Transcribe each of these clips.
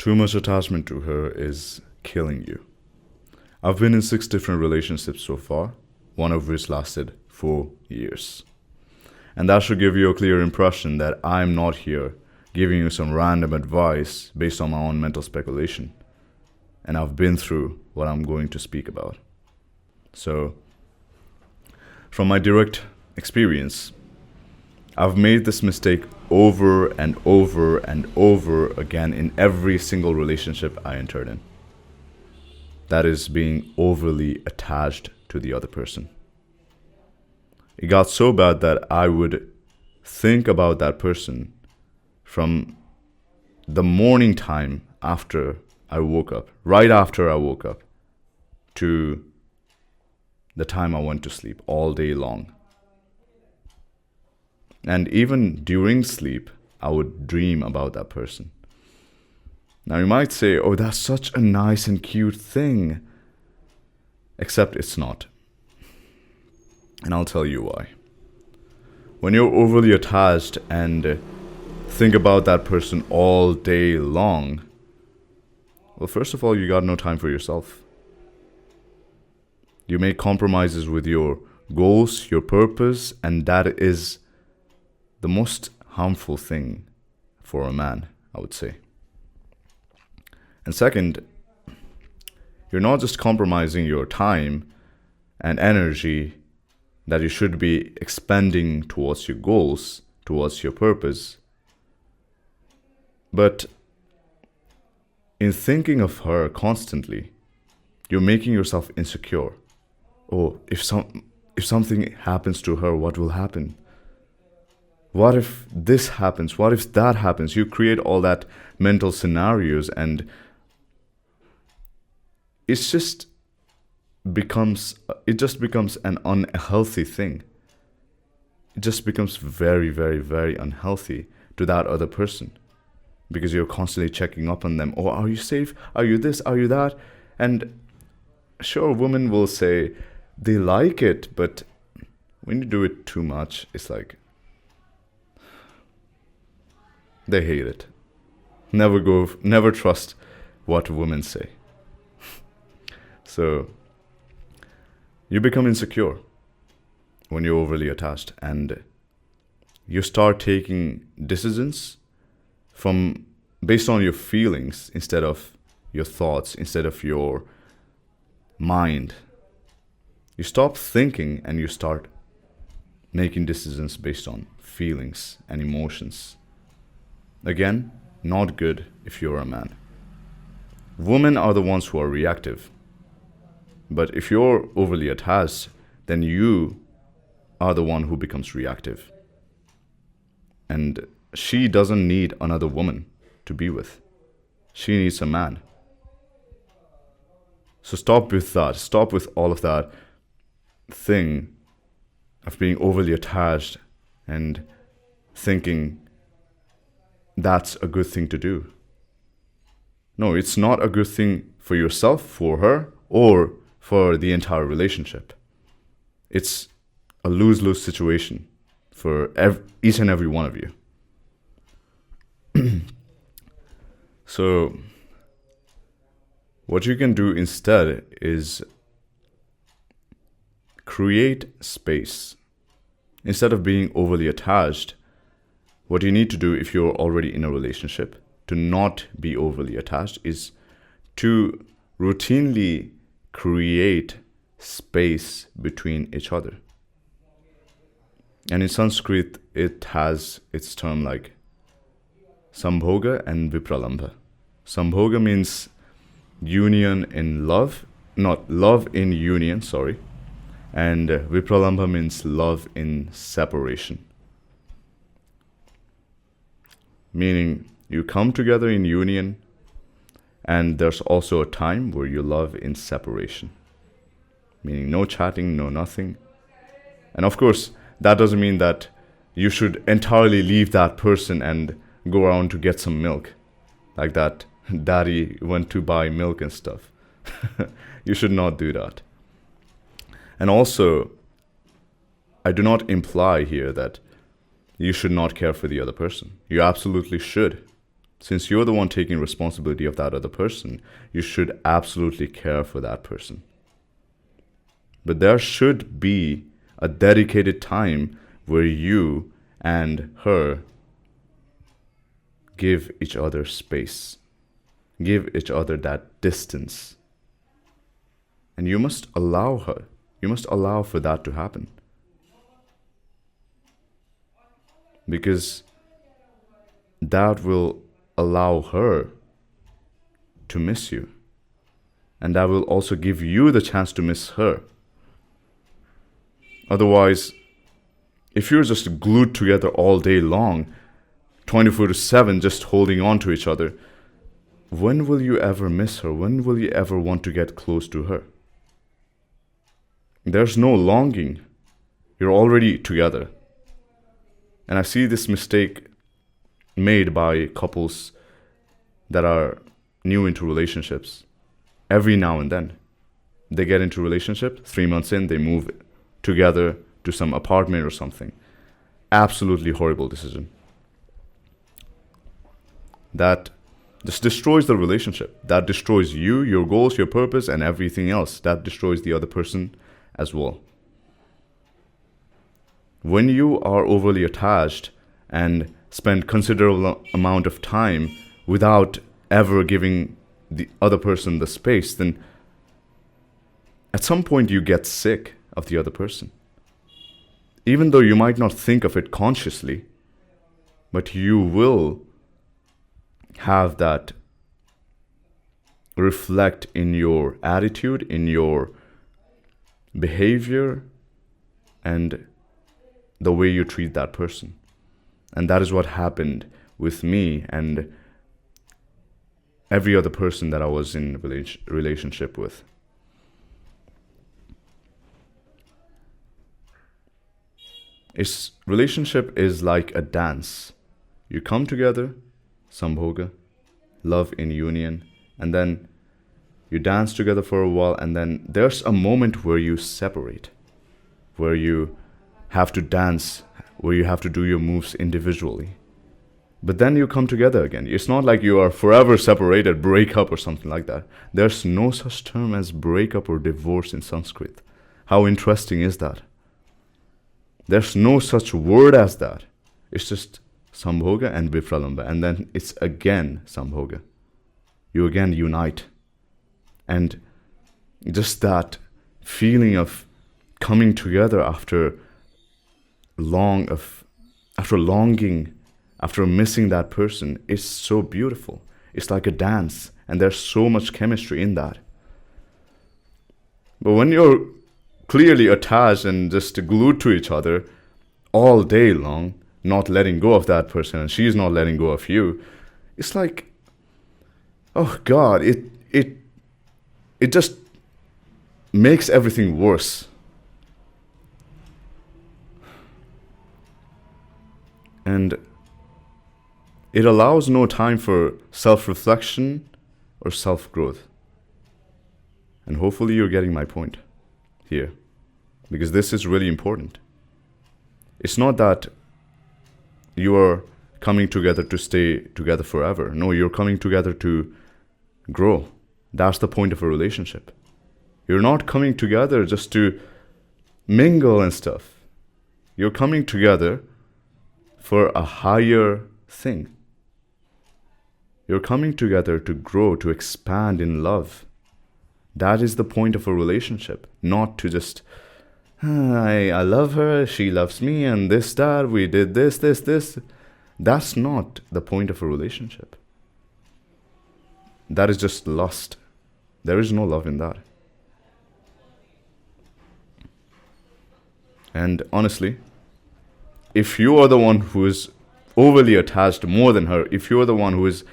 Too much attachment to her is killing you. I've been in 6 different relationships so far, one of which lasted 4 years. And that should give you a clear impression that I'm not here giving you some random advice based on my own mental speculation. And I've been through what I'm going to speak about. So, from my direct experience, I've made this mistake over and over and over again in every single relationship I entered in. That is being overly attached to the other person. It got so bad that I would think about that person from the morning time after I woke up, right after I woke up, to the time I went to sleep, all day long. And even during sleep, I would dream about that person. Now you might say, oh, that's such a nice and cute thing. Except it's not. And I'll tell you why. When you're overly attached and think about that person all day long, well, first of all, you got no time for yourself. You make compromises with your goals, your purpose, and that is the most harmful thing for a man, I would say. And second, you're not just compromising your time and energy that you should be expending towards your goals, towards your purpose, but in thinking of her constantly, you're making yourself insecure. Oh, if something happens to her, what will happen? What if this happens? What if that happens? You create all that mental scenarios, and it just becomes an unhealthy thing. It just becomes very, very, very unhealthy to that other person, because you're constantly checking up on them. Oh, are you safe? Are you this? Are you that? And sure, women will say they like it, but when you do it too much, it's like they hate it. Never trust what women say. So you become insecure when you're overly attached, and you start taking decisions based on your feelings instead of your thoughts, instead of your mind. You stop thinking and you start making decisions based on feelings and emotions. Again, not good if you're a man. Women are the ones who are reactive. But if you're overly attached, then you are the one who becomes reactive. And she doesn't need another woman to be with. She needs a man. So stop with that. Stop with all of that thing of being overly attached and thinking that's a good thing to do. No, it's not a good thing for yourself, for her, or for the entire relationship. It's a lose-lose situation for each and every one of you. So what you can do instead is create space. Instead of being overly attached, what you need to do if you're already in a relationship to not be overly attached is to routinely create space between each other. And in Sanskrit, it has its term like Sambhoga and Vipralambha. Sambhoga means union in love, not love in union, sorry. And Vipralambha means love in separation. Meaning you come together in union, and there's also a time where you love in separation. Meaning no chatting, no nothing. And of course, that doesn't mean that you should entirely leave that person and go around to get some milk. Like that daddy went to buy milk and stuff. You should not do that. And also, I do not imply here that you should not care for the other person. You absolutely should. Since you're the one taking responsibility of that other person, you should absolutely care for that person. But there should be a dedicated time where you and her give each other space, give each other that distance. And you must allow her, you must allow for that to happen. Because that will allow her to miss you. And that will also give you the chance to miss her. Otherwise, if you're just glued together all day long, 24/7, just holding on to each other, when will you ever miss her? When will you ever want to get close to her? There's no longing. You're already together. And I see this mistake made by couples that are new into relationships. Every now and then, they get into a relationship, 3 months in, they move together to some apartment or something. Absolutely horrible decision. That just destroys the relationship. That destroys you, your goals, your purpose, and everything else. That destroys the other person as well. When you are overly attached and spend considerable amount of time without ever giving the other person the space, then at some point you get sick of the other person. Even though you might not think of it consciously, but you will have that reflect in your attitude, in your behavior, and the way you treat that person. And that is what happened with me and every other person that I was in relationship with. Relationship is like a dance. You come together, sambhoga, love in union, and then you dance together for a while, and then there's a moment where you separate, where you have to dance, where you have to do your moves individually. But then you come together again. It's not like you are forever separated, break up or something like that. There's no such term as breakup or divorce in Sanskrit. How interesting is that? There's no such word as that. It's just sambhoga and vipralamba, and then it's again sambhoga. You again unite. And just that feeling of coming together after longing, after missing that person, is so beautiful. It's like a dance, and there's so much chemistry in that. But when you're clearly attached and just glued to each other all day long, not letting go of that person, and she's not letting go of you, it's like, oh God, it just makes everything worse. And it allows no time for self-reflection or self-growth. And hopefully you're getting my point here, because this is really important. It's not that you are coming together to stay together forever. No, you're coming together to grow. That's the point of a relationship. You're not coming together just to mingle and stuff. You're coming together for a higher thing. You're coming together to grow, to expand in love. That is the point of a relationship, not to just, I love her, she loves me, and this, that, we did this. That's not the point of a relationship. That is just lust. There is no love in that. And honestly, if you are the one who is overly attached more than her, if you're the one who is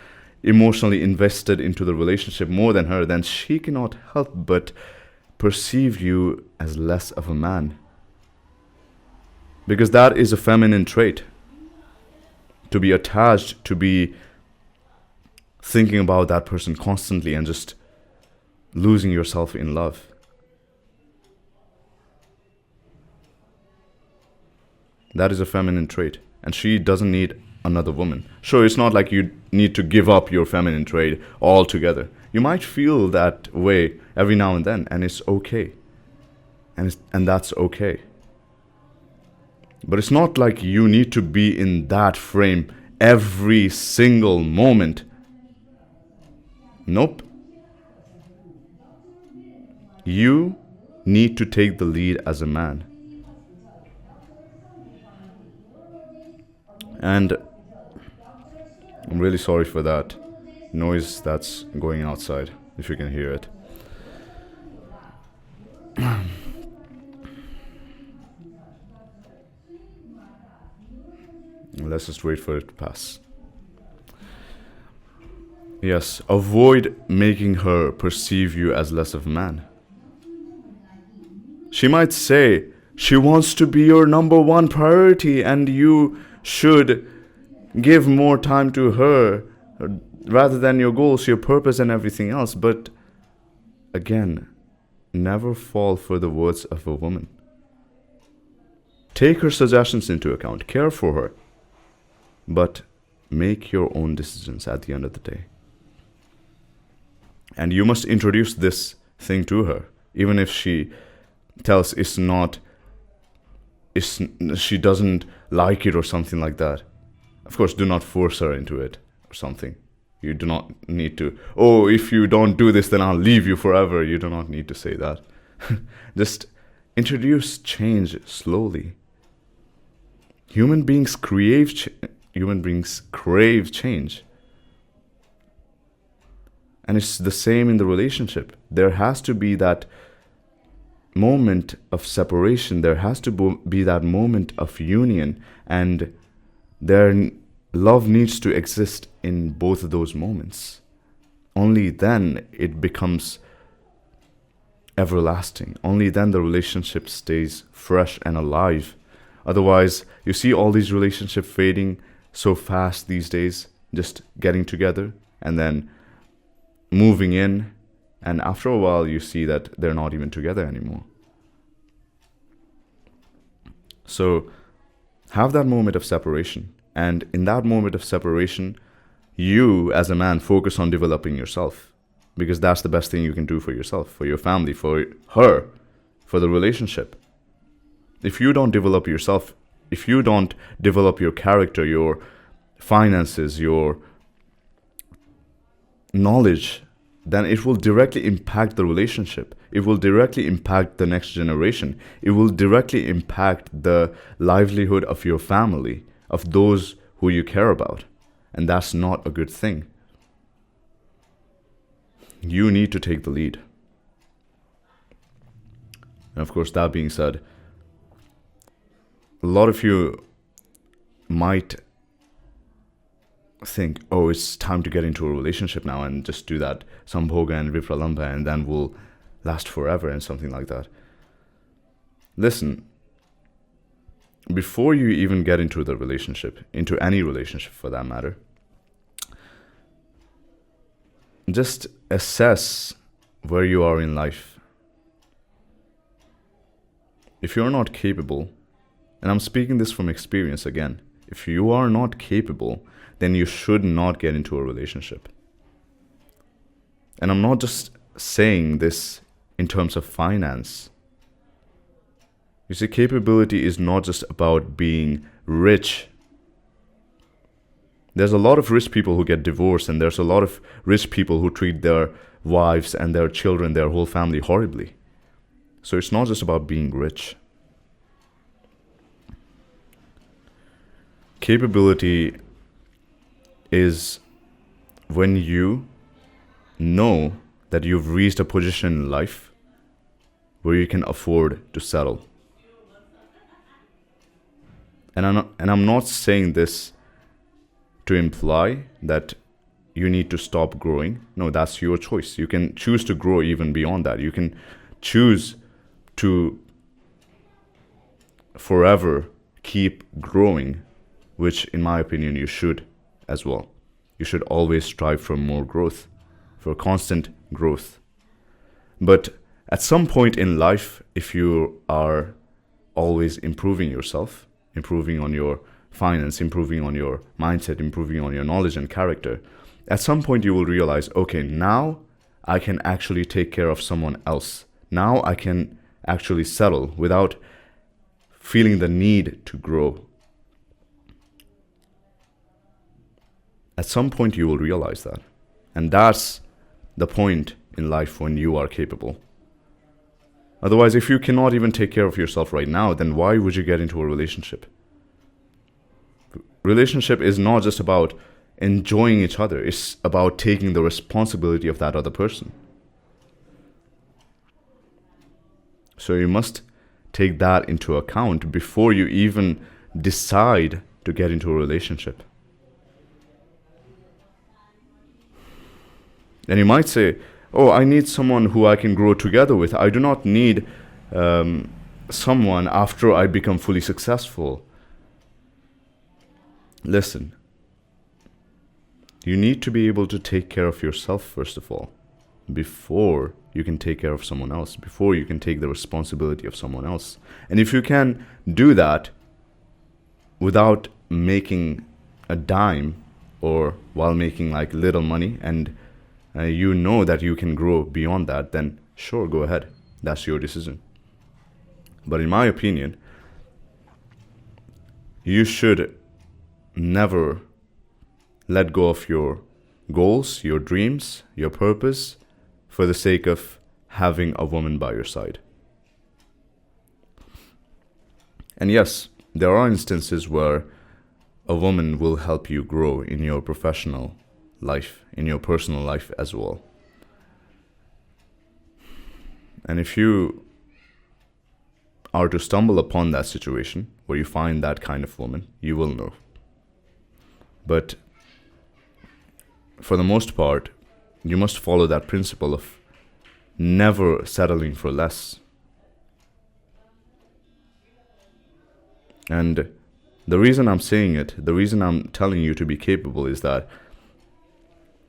emotionally invested into the relationship more than her, then she cannot help but perceive you as less of a man. Because that is a feminine trait. To be attached, to be thinking about that person constantly and just losing yourself in love. That is a feminine trait. And she doesn't need another woman. Sure, it's not like you need to give up your feminine trait altogether. You might feel that way every now and then, and it's okay. And that's okay. But it's not like you need to be in that frame every single moment. Nope. You need to take the lead as a man. And I'm really sorry for that noise that's going outside, if you can hear it. Let's just wait for it to pass. Yes, avoid making her perceive you as less of a man. She might say she wants to be your number one priority and you should give more time to her rather than your goals, your purpose, and everything else. But again, never fall for the words of a woman. Take her suggestions into account, care for her, but make your own decisions at the end of the day. And you must introduce this thing to her, even if she tells she doesn't like it or something like that. Of course, do not force her into it or something. You do not need to, oh, if you don't do this, then I'll leave you forever. You do not need to say that. Just introduce change slowly. Human beings crave change. And it's the same in the relationship. There has to be that moment of separation. There has to be that moment of union. And love needs to exist in both of those moments. Only then it becomes everlasting. Only then the relationship stays fresh and alive. Otherwise, you see all these relationships fading so fast these days, just getting together and then moving in, and after a while you see that they're not even together anymore. So have that moment of separation, and in that moment of separation, you as a man focus on developing yourself, because that's the best thing you can do for yourself, for your family, for her, for the relationship. If you don't develop yourself, if you don't develop your character, your finances, your knowledge, then it will directly impact the relationship. It will directly impact the next generation. It will directly impact the livelihood of your family, of those who you care about. And that's not a good thing. You need to take the lead. And of course, that being said, a lot of you might think, oh, it's time to get into a relationship now and just do that Sambhoga and Vipralambha and then we'll last forever and something like that. Listen, before you even get into the relationship, into any relationship for that matter, just assess where you are in life. If you're not capable, and I'm speaking this from experience again, if you are not capable, then you should not get into a relationship. And I'm not just saying this in terms of finance. You see, capability is not just about being rich. There's a lot of rich people who get divorced, and there's a lot of rich people who treat their wives and their children, their whole family horribly. So it's not just about being rich. Capability is when you know that you've reached a position in life where you can afford to settle. And I'm not saying this to imply that you need to stop growing. No, that's your choice. You can choose to grow even beyond that. You can choose to forever keep growing, which in my opinion you should as well. You should always strive for more growth, for constant growth. But at some point in life, if you are always improving yourself, improving on your finance, improving on your mindset, improving on your knowledge and character, at some point you will realize, okay, now I can actually take care of someone else. Now I can actually settle without feeling the need to grow. At some point you will realize that. And that's the point in life when you are capable. Otherwise, if you cannot even take care of yourself right now, then why would you get into a relationship? Relationship is not just about enjoying each other. It's about taking the responsibility of that other person. So you must take that into account before you even decide to get into a relationship. And you might say, oh, I need someone who I can grow together with. I do not need someone after I become fully successful. Listen, you need to be able to take care of yourself first of all, before you can take care of someone else, before you can take the responsibility of someone else. And if you can do that without making a dime, or while making like little money, and you know that you can grow beyond that, then sure, go ahead. That's your decision. But in my opinion, you should never let go of your goals, your dreams, your purpose for the sake of having a woman by your side. And yes, there are instances where a woman will help you grow in your professional life, in your personal life as well. And if you are to stumble upon that situation where you find that kind of woman, you will know. But for the most part, you must follow that principle of never settling for less. And the reason I'm saying it, the reason I'm telling you to be capable is that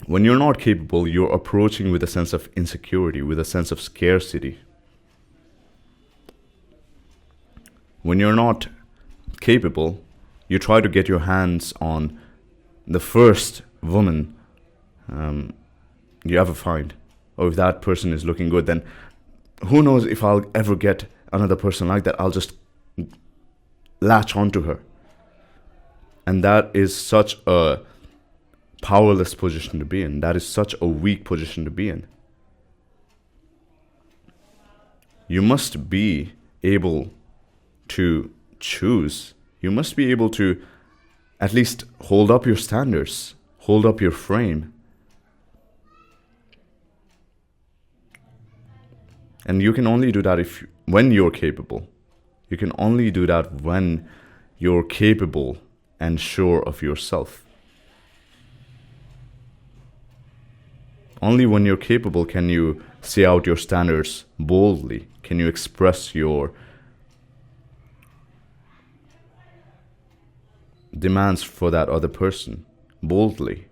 when you're not capable, you're approaching with a sense of insecurity, with a sense of scarcity. When you're not capable, you try to get your hands on the first woman you ever find. Or if that person is looking good, then who knows if I'll ever get another person like that. I'll just latch onto her. And that is such a powerless position to be in. That is such a weak position to be in. You must be able to choose. You must be able to at least hold up your standards, hold up your frame. And you can only do that when you're capable. You can only do that when you're capable and sure of yourself. Only when you're capable can you say out your standards boldly. Can you express your demands for that other person boldly.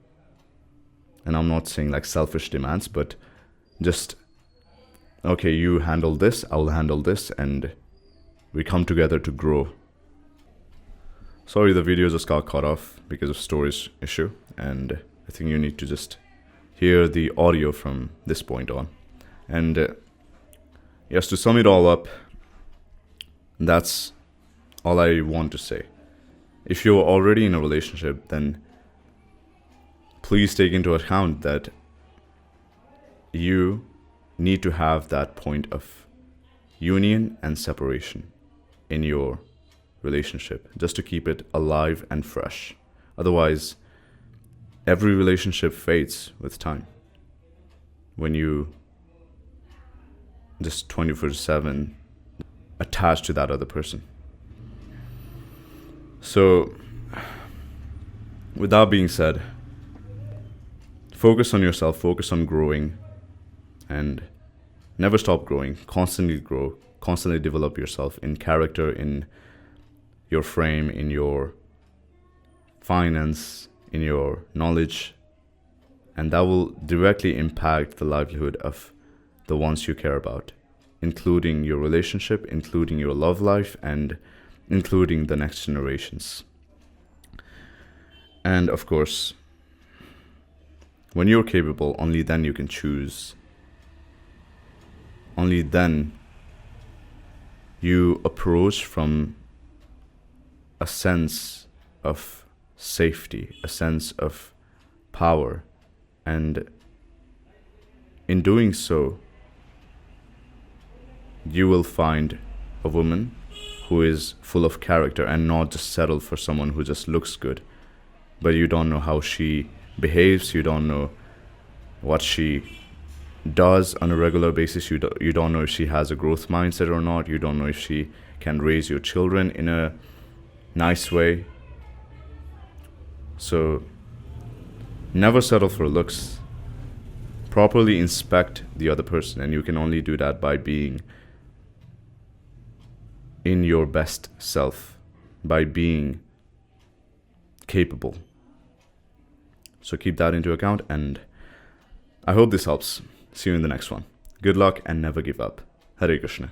And I'm not saying like selfish demands, but just, okay, you handle this, I'll handle this, and we come together to grow. Sorry, the video just got cut off because of storage issue, and I think you need to just hear the audio from this point on. And yes, to sum it all up, that's all I want to say. If you're already in a relationship, then please take into account that you need to have that point of union and separation in your relationship, just to keep it alive and fresh. Otherwise, every relationship fades with time. When you just 24/7 attached to that other person. So, with that being said, focus on yourself, focus on growing, and never stop growing. Constantly grow, constantly develop yourself in character, in your frame, in your finance, in your knowledge, and that will directly impact the livelihood of the ones you care about, including your relationship, including your love life, and including the next generations. And of course, when you're capable, only then you can choose. Only then you approach from a sense of safety, a sense of power. And in doing so, you will find a woman who is full of character and not just settle for someone who just looks good. But you don't know how she behaves, you don't know what she does on a regular basis, you don't know if she has a growth mindset or not, you don't know if she can raise your children in a nice way. So never settle for looks. Properly inspect the other person, and you can only do that by being in your best self, by being capable. So keep that into account, and I hope this helps. See you in the next one. Good luck and never give up. Hare Krishna.